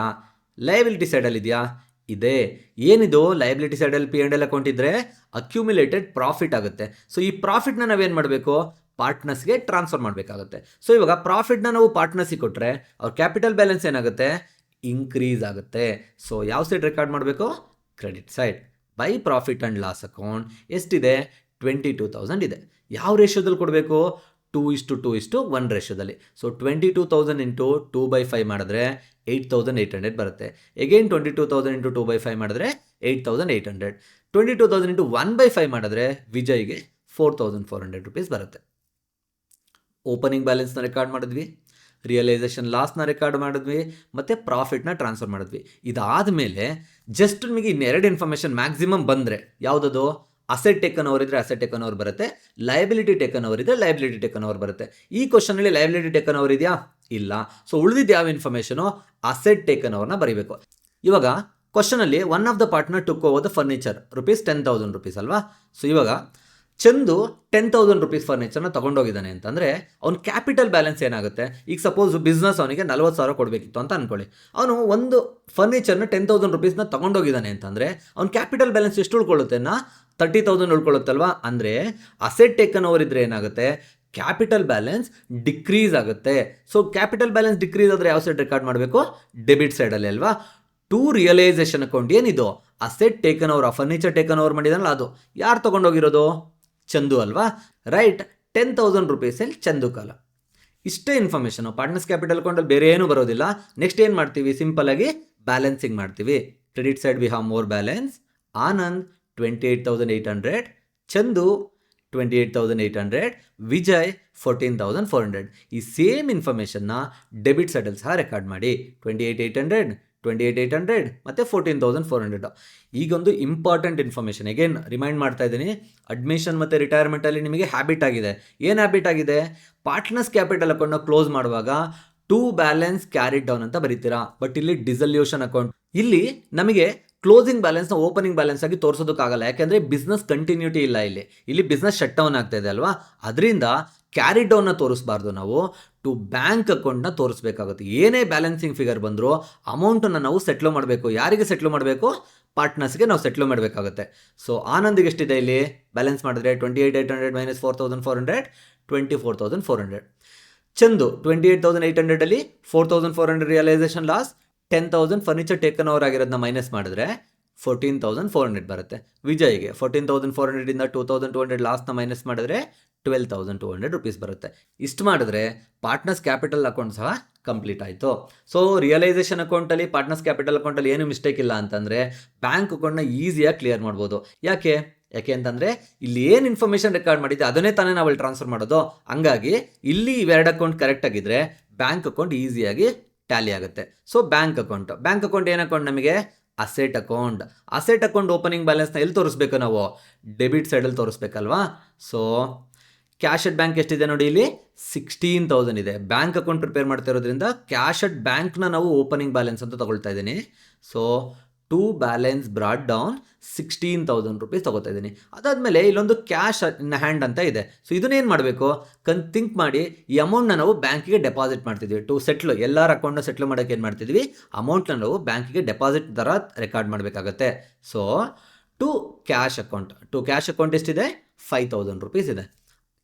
A: ಲಯಬಿಲಿಟಿ ಸೈಡಲ್ಲಿ ಇದೆಯಾ? ಇದೆ. ಏನಿದು? ಲಯಬಿಲಿಟಿ ಸೈಡಲ್ಲಿ P&L ಅಕೌಂಟ್ ಇದ್ದರೆ ಅಕ್ಯುಮುಲೇಟೆಡ್ ಪ್ರಾಫಿಟ್ ಆಗುತ್ತೆ. ಸೊ ಈ ಪ್ರಾಫಿಟ್ನ ನಾವೇನು ಮಾಡಬೇಕು? ಪಾರ್ಟ್ನರ್ಸ್ಗೆ ಟ್ರಾನ್ಸ್ಫರ್ ಮಾಡಬೇಕಾಗುತ್ತೆ. ಸೊ ಇವಾಗ ಪ್ರಾಫಿಟ್ನ ನಾವು ಪಾರ್ಟ್ನರ್ಸಿಗೆ ಕೊಟ್ಟರೆ ಅವ್ರ ಕ್ಯಾಪಿಟಲ್ ಬ್ಯಾಲೆನ್ಸ್ ಏನಾಗುತ್ತೆ? ಇನ್ಕ್ರೀಸ್ ಆಗುತ್ತೆ. ಸೊ ಯಾವ ಸೈಡ್ ರೆಕಾರ್ಡ್ ಮಾಡಬೇಕು? Credit side. By profit and loss account ಎಷ್ಟಿದೆ? 22,000 ಇದೆ. ಯಾವ ರೇಷೋದಲ್ಲಿ ಕೊಡಬೇಕು? 2:1 ರೇಷೋದಲ್ಲಿ. ಸೊ 22,000 ಇಂಟು 2/5 ಮಾಡಿದ್ರೆ 8,800 ಬರುತ್ತೆ. ಎಗೇನ್ 22,000 ಇಂಟು 2/5 ಮಾಡಿದ್ರೆ 8,800. 22,000 ಇಂಟು 1/5 ಮಾಡಿದ್ರೆ ವಿಜಯ್ಗೆ 4,400 rupees ಬರುತ್ತೆ. ಓಪನಿಂಗ್ ಬ್ಯಾಲೆನ್ಸ್ನ ರೆಕಾರ್ಡ್ ಮಾಡಿದ್ವಿ, ರಿಯಲೈಸೇಷನ್ ಲಾಸ್ನ ರೆಕಾರ್ಡ್ ಮಾಡಿದ್ವಿ, ಮತ್ತು ಪ್ರಾಫಿಟ್ನ ಟ್ರಾನ್ಸ್ಫರ್ ಮಾಡಿದ್ವಿ. ಇದಾದಮೇಲೆ ಜಸ್ಟ್ ನಿಮಗೆ ಇನ್ನೆರಡು ಇನ್ಫಾರ್ಮೇಷನ್ ಮ್ಯಾಕ್ಸಿಮಮ್ ಬಂದರೆ ಯಾವುದದು? ಅಸೆಟ್ ಟೇಕನ್ ಓವರ್ ಇದ್ದರೆ ಅಸೆಟ್ ಟೇಕನ್ ಓವರ್ ಬರುತ್ತೆ, ಲಯಬಿಲಿಟಿ ಟೇಕನ್ ಓವರ್ ಇದ್ದರೆ ಲಯಬಿಲಿಟಿ ಟೇಕನ್ ಓವರ್ ಬರುತ್ತೆ. ಈ ಕ್ವಶನಲ್ಲಿ ಲಯಬಿಲಿಟಿ ಟೇಕನ್ ಓವರ್ ಇದೆಯಾ? ಇಲ್ಲ. ಸೊ ಉಳಿದಿದ್ದು ಯಾವ ಇನ್ಫಾರ್ಮೇಷನು? ಅಸೆಟ್ ಟೇಕನ್ ಓವರ್ನ ಬರೀಬೇಕು. ಇವಾಗ ಕ್ವಶನಲ್ಲಿ one of the partner took over the furniture ₹10,000 ಅಲ್ವಾ. ಸೊ ಇವಾಗ ಚಂದು 10,000 rupees ಫರ್ನಿಚರ್ನ ತೊಗೊಂಡೋಗಿದ್ದಾನೆ ಅಂತಂದರೆ ಅವ್ನ ಕ್ಯಾಪಿಟಲ್ ಬ್ಯಾಲೆನ್ಸ್ ಏನಾಗುತ್ತೆ? ಈಗ ಸಪೋಸ್ ಬಿಸ್ನೆಸ್ ಅವನಿಗೆ 40,000 ಕೊಡಬೇಕಿತ್ತು ಅಂತ ಅಂದ್ಕೊಳ್ಳಿ. ಅವನು ಒಂದು ಫರ್ನಿಚರ್ನ 10,000 rupeesನ ತೊಗೊಂಡೋಗಿದ್ದಾನೆ ಅಂತಂದರೆ ಅವ್ನ ಕ್ಯಾಪಿಟಲ್ ಬ್ಯಾಲೆನ್ಸ್ ಎಷ್ಟು ಉಳ್ಕೊಳ್ಳುತ್ತೆ? 30,000 ಉಳ್ಕೊಳ್ಳುತ್ತಲ್ವಾ. ಅಂದರೆ ಅಸೆಟ್ ಟೇಕನ್ ಓವರ್ ಇದ್ದರೆ ಏನಾಗುತ್ತೆ? ಕ್ಯಾಪಿಟಲ್ ಬ್ಯಾಲೆನ್ಸ್ ಡಿಕ್ರೀಸ್ ಆಗುತ್ತೆ. ಸೊ ಕ್ಯಾಪಿಟಲ್ ಬ್ಯಾಲೆನ್ಸ್ ಡಿಕ್ರೀಸ್ ಆದರೆ ಯಾವ ಸೈಡ್ ರೆಕಾರ್ಡ್ ಮಾಡಬೇಕು? ಡೆಬಿಟ್ ಸೈಡಲ್ಲಿ ಅಲ್ವಾ. ಟು ರಿಯಲೈಸೇಷನ್ ಅಕೌಂಟ್ ಏನಿದು? ಅಸೆಟ್ ಟೇಕನ್ ಓವರ್, ಆ ಫರ್ನಿಚರ್ ಟೇಕನ್ ಓವರ್ ಮಾಡಿದಾನಲ್ಲ ಅದು ಯಾರು ತೊಗೊಂಡೋಗಿರೋದು? ಚಂದು ಅಲ್ವಾ. ರೈಟ್. 10,000 rupees ಚಂದು ಕಾಲ. ಇಷ್ಟೇ ಇನ್ಫಾರ್ಮೇಷನು. ಪಾರ್ಟ್ನರ್ಸ್ ಕ್ಯಾಪಿಟಲ್ ಅಕೌಂಟಲ್ಲಿ ಬೇರೆ ಏನೂ ಬರೋದಿಲ್ಲ. ನೆಕ್ಸ್ಟ್ ಏನು ಮಾಡ್ತೀವಿ? ಸಿಂಪಲ್ಲಾಗಿ ಬ್ಯಾಲೆನ್ಸಿಂಗ್ ಮಾಡ್ತೀವಿ. Credit side we have more balance. Anand 28,800, Chandu 28,800, Vijay 14,400. ಈ ಸೇಮ್ ಇನ್ಫಾರ್ಮೇಷನ್ನ ಡೆಬಿಟ್ ಸೈಡಲ್ಲಿ ಸಹ ರೆಕಾರ್ಡ್ ಮಾಡಿ. 28,800 ಮತ್ತು 14,400. ಈಗೊಂದು ಇಂಪಾರ್ಟೆಂಟ್ ಇನ್ಫಾರ್ಮೇಷನ್ ಎಗೇನ್ ರಿಮೈಂಡ್ ಮಾಡ್ತಾ ಇದ್ದೀನಿ. ಅಡ್ಮಿಷನ್ ಮತ್ತು ರಿಟೈರ್ಮೆಂಟಲ್ಲಿ ನಿಮಗೆ ಹ್ಯಾಬಿಟ್ ಆಗಿದೆ. ಏನು ಹ್ಯಾಬಿಟ್ ಆಗಿದೆ? ಪಾರ್ಟ್ನರ್ಸ್ ಕ್ಯಾಪಿಟಲ್ ಅಕೌಂಟ್ನ ಕ್ಲೋಸ್ ಮಾಡುವಾಗ ಟು ಬ್ಯಾಲೆನ್ಸ್ ಕ್ಯಾರಿಡ್ ಡೌನ್ ಅಂತ ಬರೀತೀರಾ. ಬಟ್ ಇಲ್ಲಿ ಡಿಸಲ್ಯೂಷನ್ ಅಕೌಂಟ್, ಇಲ್ಲಿ ನಮಗೆ ಕ್ಲೋಸಿಂಗ್ ಬ್ಯಾಲೆನ್ಸ್ನ ಓಪನಿಂಗ್ ಬ್ಯಾಲೆನ್ಸ್ ಆಗಿ ತೋರಿಸೋದಕ್ಕಾಗಲ್ಲ. ಯಾಕೆಂದರೆ ಬಿಸ್ನೆಸ್ ಕಂಟಿನ್ಯೂಟಿ ಇಲ್ಲ. ಇಲ್ಲಿ ಬಿಸ್ನೆಸ್ ಶಟ್ ಡೌನ್ ಆಗ್ತಾ ಇದೆ ಅಲ್ವಾ. ಅದರಿಂದ ಕ್ಯಾರಿ ಡೌನ್ನ ತೋರಿಸಬಾರ್ದು. ನಾವು ಟು ಬ್ಯಾಂಕ್ ಅಕೌಂಟ್ನ ತೋರಿಸ್ಬೇಕಾಗುತ್ತೆ. ಏನೇ ಬ್ಯಾಲೆನ್ಸಿಂಗ್ ಫಿಗರ್ ಬಂದರೂ ಅಮೌಂಟನ್ನು ನಾವು ಸೆಟ್ಲ್ ಮಾಡಬೇಕು. ಯಾರಿಗೆ ಸೆಟ್ಲ್ ಮಾಡಬೇಕು? ಪಾರ್ಟ್ನರ್ಸ್ಗೆ ನಾವು ಸೆಟ್ಲ್ ಮಾಡಬೇಕಾಗುತ್ತೆ. ಸೊ ಆನಂದಿಗೆ ಎಷ್ಟಿದೆ ಇಲ್ಲಿ ಬ್ಯಾಲೆನ್ಸ್ ಮಾಡಿದ್ರೆ 28,800 minus 4,400 24,400. Chandu 28,800 4,400 realisation loss, 10,000 furniture taken over ಆಗಿರೋದನ್ನ ಮೈನಸ್ ಮಾಡಿದ್ರೆ 14,400 ಬರುತ್ತೆ. ವಿಜಯ್ಗೆ 14,400 2,200 ಲಾಸ್ನ ಮೈನಸ್ ಮಾಡಿದ್ರೆ 12,200 ರುಪೀಸ್ ಬರುತ್ತೆ. ಇಷ್ಟು ಮಾಡಿದ್ರೆ ಪಾರ್ಟ್ನರ್ಸ್ ಕ್ಯಾಪಿಟಲ್ ಅಕೌಂಟ್ ಸಹ ಕಂಪ್ಲೀಟ್ ಆಯಿತು. ಸೊ ರಿಯಲೈಸೇಷನ್ ಅಕೌಂಟಲ್ಲಿ ಪಾರ್ಟ್ನರ್ಸ್ ಕ್ಯಾಪಿಟಲ್ ಅಕೌಂಟಲ್ಲಿ ಏನು ಮಿಸ್ಟೇಕ್ ಇಲ್ಲ ಅಂತಂದರೆ ಬ್ಯಾಂಕ್ ಅಕೌಂಟ್ನ ಈಸಿಯಾಗಿ ಕ್ಲಿಯರ್ ಮಾಡ್ಬೋದು. ಯಾಕೆ ಅಂತಂದರೆ ಇಲ್ಲಿ ಏನು ಇನ್ಫಾರ್ಮೇಷನ್ ರೆಕಾರ್ಡ್ ಮಾಡಿದ್ದೆ ಅದನ್ನೇ ತಾನೇ ನಾವು ಅಲ್ಲಿ ಟ್ರಾನ್ಸ್ಫರ್ ಮಾಡೋದು. ಹಂಗಾಗಿ ಇಲ್ಲಿ ಇವೆರಡು ಅಕೌಂಟ್ ಕರೆಕ್ಟ್ ಆಗಿದ್ರೆ ಬ್ಯಾಂಕ್ ಅಕೌಂಟ್ ಈಸಿಯಾಗಿ ಟ್ಯಾಲಿ ಆಗುತ್ತೆ. ಸೊ ಬ್ಯಾಂಕ್ ಅಕೌಂಟ್ ಏನು ಅಕೌಂಟ್ ನಮಗೆ ಅಸೆಟ್ ಅಕೌಂಟ್ ಓಪನಿಂಗ್ ಬ್ಯಾಲೆನ್ಸ್ನ ಎಲ್ಲಿ ತೋರಿಸ್ಬೇಕು ನಾವು ಡೆಬಿಟ್ ಸೈಡಲ್ಲಿ ತೋರಿಸ್ಬೇಕಲ್ವಾ. ಸೊ ಕ್ಯಾಶ್ ಅಟ್ ಬ್ಯಾಂಕ್ ಎಷ್ಟಿದೆ ನೋಡಿ, ಇಲ್ಲಿ 16,000 ಇದೆ. ಬ್ಯಾಂಕ್ ಅಕೌಂಟ್ ಪ್ರಿಪೇರ್ ಮಾಡ್ತಾ ಇರೋದ್ರಿಂದ ಕ್ಯಾಶ್ ಅಟ್ ಬ್ಯಾಂಕ್ನ ನಾವು ಓಪನಿಂಗ್ ಬ್ಯಾಲೆನ್ಸ್ ಅಂತ ತಗೊಳ್ತಾ ಇದ್ದೀನಿ. So to balance brought down 16,000 rupees ತೊಗೋತಾ ಇದ್ದೀನಿ. ಅದಾದಮೇಲೆ ಇಲ್ಲೊಂದು ಕ್ಯಾಶ್ ಇನ್ ಹ್ಯಾಂಡ್ ಅಂತ ಇದೆ. ಸೊ ಇದನ್ನೇನು ಮಾಡಬೇಕು ಥಿಂಕ್ ಮಾಡಿ, ಈ ಅಮೌಂಟ್ನ ನಾವು ಬ್ಯಾಂಕಿಗೆ ಡೆಪಾಸಿಟ್ ಮಾಡ್ತಿದ್ವಿ. ಟು ಸೆಟ್ಲ್ ಎಲ್ಲರ ಅಕೌಂಟ್ನ ಸೆಟ್ಲ್ ಮಾಡೋಕ್ಕೆ ಏನು ಮಾಡ್ತಿದ್ವಿ, ಅಮೌಂಟ್ನ ನಾವು ಬ್ಯಾಂಕಿಗೆ ಡೆಪಾಸಿಟ್ ಥರ ರೆಕಾರ್ಡ್ ಮಾಡಬೇಕಾಗತ್ತೆ. ಸೊ ಟು ಕ್ಯಾಶ್ ಅಕೌಂಟ್ ಎಷ್ಟಿದೆ 5,000 ರುಪೀಸ್ ಇದೆ.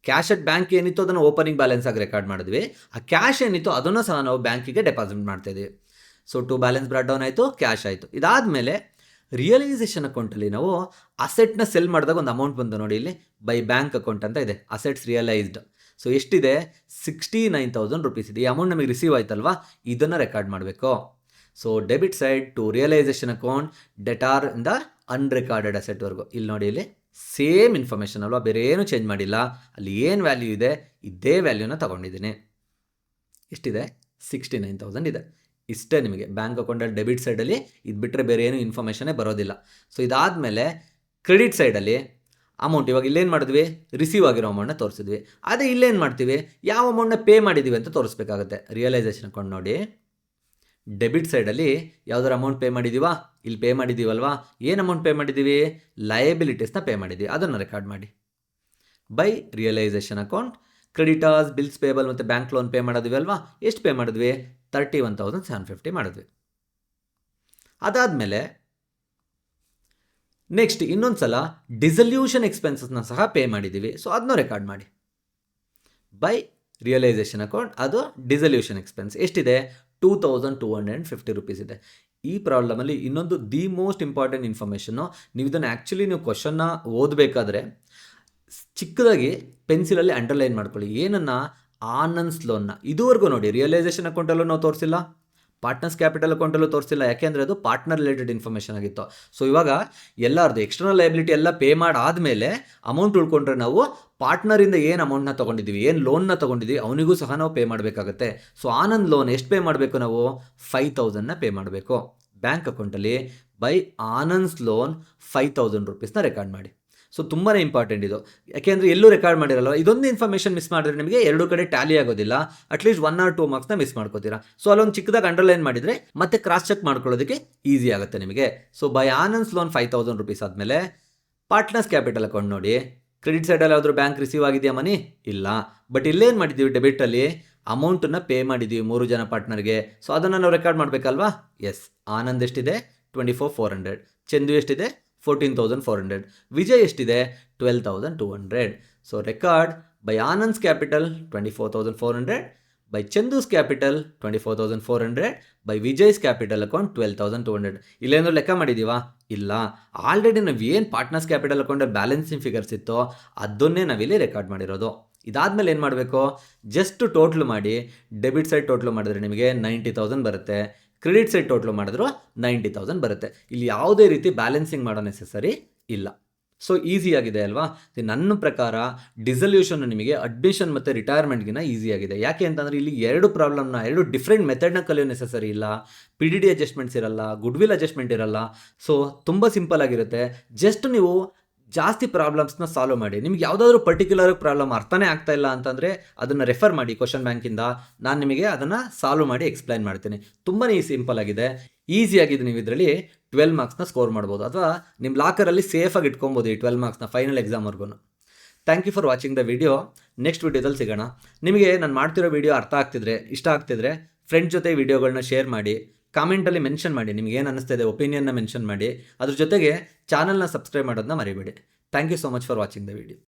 A: ಕ್ಯಾಶ್ ಅಟ್ ಬ್ಯಾಂಕ್ ಏನಿತ್ತು ಅದನ್ನು ಓಪನಿಂಗ್ ಬ್ಯಾಲೆನ್ಸ್ ಆಗಿ ರೆಕಾರ್ಡ್ ಮಾಡಿದ್ವಿ. ಆ ಕ್ಯಾಶ್ ಏನಿತ್ತು ಅದನ್ನು ಸಹ ನಾವು ಬ್ಯಾಂಕಿಗೆ ಡೆಪಾಸಿಟ್ ಮಾಡ್ತಾಯಿದ್ವಿ. So to balance brought down ಆಯಿತು, ಕ್ಯಾಶ್ ಆಯಿತು. ಇದಾದಮೇಲೆ ರಿಯಲೈಸೇಷನ್ ಅಕೌಂಟಲ್ಲಿ ನಾವು ಅಸೆಟ್ನ ಸೆಲ್ ಮಾಡಿದಾಗ ಒಂದು ಅಮೌಂಟ್ ಬಂದು ನೋಡಿ, ಇಲ್ಲಿ ಬೈ ಬ್ಯಾಂಕ್ ಅಕೌಂಟ್ ಅಂತ ಇದೆ, ಅಸೆಟ್ಸ್ ರಿಯಲೈಸ್ಡ್. ಸೊ ಎಷ್ಟಿದೆ 69,000 ರುಪೀಸ್ ಇದೆ. ಈ ಅಮೌಂಟ್ ನಮಗೆ ರಿಸೀವ್ ಆಯ್ತಲ್ವಾ, ಇದನ್ನು ರೆಕಾರ್ಡ್ ಮಾಡಬೇಕು. So debit side to realisation account, debtor ಇಂದ ಅನ್ರೆಕಾರ್ಡೆಡ್ ಅಸೆಟ್ವರೆಗೂ ಇಲ್ಲಿ ನೋಡಿ, ಇಲ್ಲಿ ಸೇಮ್ ಇನ್ಫಾರ್ಮೇಷನ್ ಅಲ್ವಾ, ಬೇರೆ ಏನು ಚೇಂಜ್ ಮಾಡಿಲ್ಲ. ಅಲ್ಲಿ ಏನು ವ್ಯಾಲ್ಯೂ ಇದೆ ಇದೇ ವ್ಯಾಲ್ಯೂನ ತೊಗೊಂಡಿದ್ದೀನಿ. ಎಷ್ಟಿದೆ 69,000 ಇದೆ. ಇಷ್ಟೇ ನಿಮಗೆ ಬ್ಯಾಂಕ್ ಅಕೌಂಟಲ್ಲಿ ಡೆಬಿಟ್ ಸೈಡಲ್ಲಿ ಇದು ಬಿಟ್ಟರೆ ಬೇರೆ ಏನು ಇನ್ಫಾರ್ಮೇಷನೇ ಬರೋದಿಲ್ಲ. ಸೊ ಇದಾದಮೇಲೆ ಕ್ರೆಡಿಟ್ ಸೈಡಲ್ಲಿ ಅಮೌಂಟ್ ಇವಾಗ ಇಲ್ಲೇನು ಮಾಡಿದ್ವಿ, ರಿಸೀವ್ ಆಗಿರೋ ಅಮೌಂಟ್ನ ತೋರಿಸಿದ್ವಿ. ಅದೇ ಇಲ್ಲೇನು ಮಾಡ್ತೀವಿ, ಯಾವ ಅಮೌಂಟ್ನ ಪೇ ಮಾಡಿದ್ದೀವಿ ಅಂತ ತೋರಿಸ್ಬೇಕಾಗುತ್ತೆ. ರಿಯಲೈಸೇಷನ್ ಅಕೌಂಟ್ ನೋಡಿ, ಡೆಬಿಟ್ ಸೈಡಲ್ಲಿ ಯಾವ್ದಾರು ಅಮೌಂಟ್ ಪೇ ಮಾಡಿದ್ದೀವಾ, ಇಲ್ಲಿ ಪೇ ಮಾಡಿದ್ದೀವಲ್ವಾ, ಏನು ಅಮೌಂಟ್ ಪೇ ಮಾಡಿದ್ದೀವಿ, ಲಯಬಿಲಿಟೀಸ್ನ ಪೇ ಮಾಡಿದ್ದೀವಿ, ಅದನ್ನು ರೆಕಾರ್ಡ್ ಮಾಡಿ. By realisation account creditors, bills payable ಮತ್ತು ಬ್ಯಾಂಕ್ ಲೋನ್ ಪೇ ಮಾಡಿದ್ವಿ ಅಲ್ವಾ, ಎಷ್ಟು ಪೇ ಮಾಡಿದ್ವಿ 31,750 ಮಾಡಿದ್ವಿ. ಅದಾದಮೇಲೆ ನೆಕ್ಸ್ಟ್ ಇನ್ನೊಂದು ಸಲ ಡಿಸಲ್ಯೂಷನ್ ಎಕ್ಸ್ಪೆನ್ಸಸ್ನ ಸಹ ಪೇ ಮಾಡಿದ್ದೀವಿ. ಸೊ ಅದನ್ನು ರೆಕಾರ್ಡ್ ಮಾಡಿ. ಬೈ ರಿಯಲೈಸೇಷನ್ ಅಕೌಂಟ್ ಅದು ಡಿಸಲ್ಯೂಷನ್ ಎಕ್ಸ್ಪೆನ್ಸ್ ಎಷ್ಟಿದೆ 2,250 ರುಪೀಸ್ ಇದೆ. ಈ ಪ್ರಾಬ್ಲಮಲ್ಲಿ ಇನ್ನೊಂದು ದಿ ಮೋಸ್ಟ್ ಇಂಪಾರ್ಟೆಂಟ್ ಇನ್ಫಾರ್ಮೇಷನ್ನು, ನೀವು ಇದನ್ನು ಆ್ಯಕ್ಚುಲಿ ನೀವು ಕ್ವಶನ್ನ ಓದಬೇಕಾದ್ರೆ ಚಿಕ್ಕದಾಗಿ ಪೆನ್ಸಿಲಲ್ಲಿ ಅಂಡರ್ಲೈನ್ ಮಾಡ್ಕೊಳ್ಳಿ. ಏನನ್ನು ಆನಂದ್ಸ್ ಲೋನ್ನ ಇದುವರೆಗೂ ನೋಡಿ ರಿಯಲೈಸೇಷನ್ ಅಕೌಂಟಲ್ಲೂ ನಾವು ತೋರಿಸಿಲ್ಲ, ಪಾರ್ಟ್ನರ್ಸ್ ಕ್ಯಾಪಿಟಲ್ ಅಕೌಂಟಲ್ಲೂ ತೋರಿಸಿಲ್ಲ. ಯಾಕೆಂದರೆ ಅದು ಪಾರ್ಟ್ನರ್ ರಿಲೇಟೆಡ್ ಇನ್ಫಾರ್ಮೇಷನ್ ಆಗಿತ್ತು. ಸೊ ಇವಾಗ ಎಲ್ಲರದು ಎಕ್ಸ್ಟರ್ನಲ್ ಲಯಬಿಲಿಟಿ ಎಲ್ಲ ಪೇ ಮಾಡಾದಮೇಲೆ ಅಮೌಂಟ್ ಉಳ್ಕೊಂಡ್ರೆ ನಾವು ಪಾರ್ಟ್ನರಿಂದ ಏನು ಅಮೌಂಟ್ನ ತೊಗೊಂಡಿದ್ದೀವಿ, ಏನು ಲೋನ್ನ ತೊಗೊಂಡಿದ್ದೀವಿ ಅವನಿಗೂ ಸಹ ನಾವು ಪೇ ಮಾಡಬೇಕಾಗತ್ತೆ. ಸೊ ಆನಂದ್ ಲೋನ್ ಎಷ್ಟು ಪೇ ಮಾಡಬೇಕು, ನಾವು 5,000ನ ಪೇ ಮಾಡಬೇಕು. ಬ್ಯಾಂಕ್ ಅಕೌಂಟಲ್ಲಿ ಬೈ ಆನಂದ್ಸ್ ಲೋನ್ 5,000 ರುಪೀಸ್ನ ರೆಕಾರ್ಡ್ ಮಾಡಿ. ಸೊ ತುಂಬಾ ಇಂಪಾರ್ಟೆಂಟ್ ಇದು, ಯಾಕೆಂದರೆ ಎಲ್ಲೂ ರೆಕಾರ್ಡ್ ಮಾಡಿರಲ್ಲ. ಇದೊಂದು ಇನ್ಫಾರ್ಮೇಷನ್ ಮಿಸ್ ಮಾಡಿದ್ರೆ ನಿಮಗೆ ಎರಡೂ ಕಡೆ ಟ್ಯಾಲಿ ಆಗೋದಿಲ್ಲ, ಅಟ್ಲೀಸ್ಟ್ 1 or 2 ಮಾರ್ಕ್ಸ್ನ ಮಿಸ್ ಮಾಡ್ಕೋತೀರಾ. ಸೊ ಅಲ್ಲೊಂದು ಚಿಕ್ಕದಾಗಿ ಅಂಡರ್ಲೈನ್ ಮಾಡಿದರೆ ಮತ್ತೆ ಕ್ರಾಸ್ ಚೆಕ್ ಮಾಡ್ಕೊಳ್ಳೋದಕ್ಕೆ ಈಸಿ ಆಗುತ್ತೆ ನಿಮಗೆ. ಸೊ ಬೈ ಆನಂದ್ಸ್ ಲೋನ್ 5,000 ರುಪೀಸ್ ಆದಮೇಲೆ ಪಾರ್ಟ್ನರ್ಸ್ ಕ್ಯಾಪಿಟಲ್ ಅಕೌಂಟ್ ನೋಡಿ, ಕ್ರೆಡಿಟ್ ಸೈಡಲ್ಲಿ ಯಾವ್ದಾದ್ರು ಬ್ಯಾಂಕ್ ರಿಸೀವ್ ಆಗಿದೆಯಾ ಮನಿ, ಇಲ್ಲ. ಬಟ್ ಇಲ್ಲೇನು ಮಾಡಿದ್ದೀವಿ, ಡೆಬಿಟಲ್ಲಿ ಅಮೌಂಟನ್ನು ಪೇ ಮಾಡಿದ್ದೀವಿ 3 ಜನ ಪಾರ್ಟ್ನರ್ಗೆ. ಸೊ ಅದನ್ನು ನಾವು ರೆಕಾರ್ಡ್ ಮಾಡಬೇಕಲ್ವಾ. ಎಸ್, ಆನಂದ್ ಎಷ್ಟಿದೆ 24,400, ಚಂದು ಎಷ್ಟಿದೆ 14,400, ವಿಜಯ್ ಎಷ್ಟಿದೆ 12,200. So record by Anand's capital 24,400, by Chandu's capital 24,400, by Vijay's capital account 12,200. ಇಲ್ಲೇನೋ ಲೆಕ್ಕ ಮಾಡಿದ್ದೀವಾ, ಇಲ್ಲ. ಆಲ್ರೆಡಿ ನಾವು ಏನು ಪಾರ್ಟ್ನರ್ಸ್ ಕ್ಯಾಪಿಟಲ್ ಅಕೌಂಟಲ್ಲಿ ಬ್ಯಾಲೆನ್ಸಿಂಗ್ ಫಿಗರ್ಸ್ ಇತ್ತೋ ಅದನ್ನೇ ನಾವಿಲ್ಲಿ ರೆಕಾರ್ಡ್ ಮಾಡಿರೋದು. ಇದಾದಮೇಲೆ ಏನು ಮಾಡಬೇಕು, ಜಸ್ಟ್ ಟೋಟ್ಲ್ ಮಾಡಿ, ಡೆಬಿಟ್ ಸೈಡ್ ಟೋಟ್ಲ್ ಮಾಡಿದ್ರೆ ನಿಮಗೆ 90,000 ಬರುತ್ತೆ, ಕ್ರೆಡಿಟ್ ಸೈಡ್ ಟೋಟ್ಲ್ ಮಾಡಿದ್ರು 90,000 ಬರುತ್ತೆ. ಇಲ್ಲಿ ಯಾವುದೇ ರೀತಿ ಬ್ಯಾಲೆನ್ಸಿಂಗ್ ಮಾಡೋ ನೆಸೆಸರಿ ಇಲ್ಲ. ಸೊ ಈಸಿಯಾಗಿದೆ ಅಲ್ವಾ. ನನ್ನ ಪ್ರಕಾರ ಡಿಸಲ್ಯೂಷನ್ ನಿಮಗೆ ಅಡ್ಮಿಷನ್ ಮತ್ತು ರಿಟೈರ್ಮೆಂಟ್ಗಿನ ಈಸಿಯಾಗಿದೆ. ಯಾಕೆ ಅಂತಂದರೆ ಇಲ್ಲಿ ಎರಡು ಡಿಫ್ರೆಂಟ್ ಮೆಥಡ್ನ ಕಲಿಯೋ ನೆಸೆಸರಿ ಇಲ್ಲ. PDD ಅಡ್ಜಸ್ಟ್ಮೆಂಟ್ಸ್ ಇರಲ್ಲ, ಗುಡ್ವಿಲ್ ಅಡ್ಜಸ್ಟ್ಮೆಂಟ್ ಇರಲ್ಲ. ಸೊ ತುಂಬ ಸಿಂಪಲ್ ಆಗಿರುತ್ತೆ. ಜಸ್ಟ್ ನೀವು ಜಾಸ್ತಿ ಪ್ರಾಬ್ಲಮ್ಸ್ನ ಸಾಲ್ವ್ ಮಾಡಿ. ನಿಮ್ಗೆ ಯಾವುದಾದ್ರೂ ಪರ್ಟಿಕ್ಯುಲರ್ ಪ್ರಾಬ್ಲಮ್ ಅರ್ಥನೇ ಆಗ್ತಾ ಇಲ್ಲ ಅಂತಂದರೆ ಅದನ್ನು ರೆಫರ್ ಮಾಡಿ ಕ್ವಶನ್ ಬ್ಯಾಂಕಿಂದ, ನಾನು ನಿಮಗೆ ಅದನ್ನು ಸಾಲ್ವ್ ಮಾಡಿ ಎಕ್ಸ್ಪ್ಲೈನ್ ಮಾಡ್ತೀನಿ. ತುಂಬಾ ಸಿಂಪಲ್ ಆಗಿದೆ, ಈಸಿಯಾಗಿದೆ. ನೀವು ಇದರಲ್ಲಿ 12 ಮಾರ್ಕ್ಸ್ನ ಸ್ಕೋರ್ ಮಾಡ್ಬೋದು, ಅಥವಾ ನಿಮ್ಮ ಲಾಕರಲ್ಲಿ ಸೇಫಾಗಿ ಇಟ್ಕೊಬೋದು ಈ 12 ಮಾರ್ಕ್ಸ್ನ ಫೈನಲ್ ಎಕ್ಸಾಮ್ವರೆಗೂ. Thank you for watching the video. Next ವಿಡಿಯೋದಲ್ಲಿ ಸಿಗೋಣ. ನಿಮಗೆ ನಾನು ಮಾಡ್ತಿರೋ ವಿಡಿಯೋ ಅರ್ಥ ಆಗ್ತಿದ್ರೆ, ಇಷ್ಟ ಆಗ್ತಿದ್ರೆ ಫ್ರೆಂಡ್ಸ್ ಜೊತೆ ವಿಡಿಯೋಗಳನ್ನ ಶೇರ್ ಮಾಡಿ, ಕಾಮೆಂಟಲ್ಲಿ ಮೆನ್ಷನ್ ಮಾಡಿ, ನಿಮ್ಗೆ ಏನು ಅನ್ನಿಸ್ತಾ ಇದೆ ಒಪಿನಿಯನ್ನ ಮೆನ್ಷನ್ ಮಾಡಿ. ಅದ್ರ ಜೊತೆಗೆ ಚಾನಲ್ನ ಸಬ್ಸ್ಕ್ರೈಬ್ ಮಾಡೋದನ್ನ ಮರಿಬೇಡಿ. Thank you so much for watching the video.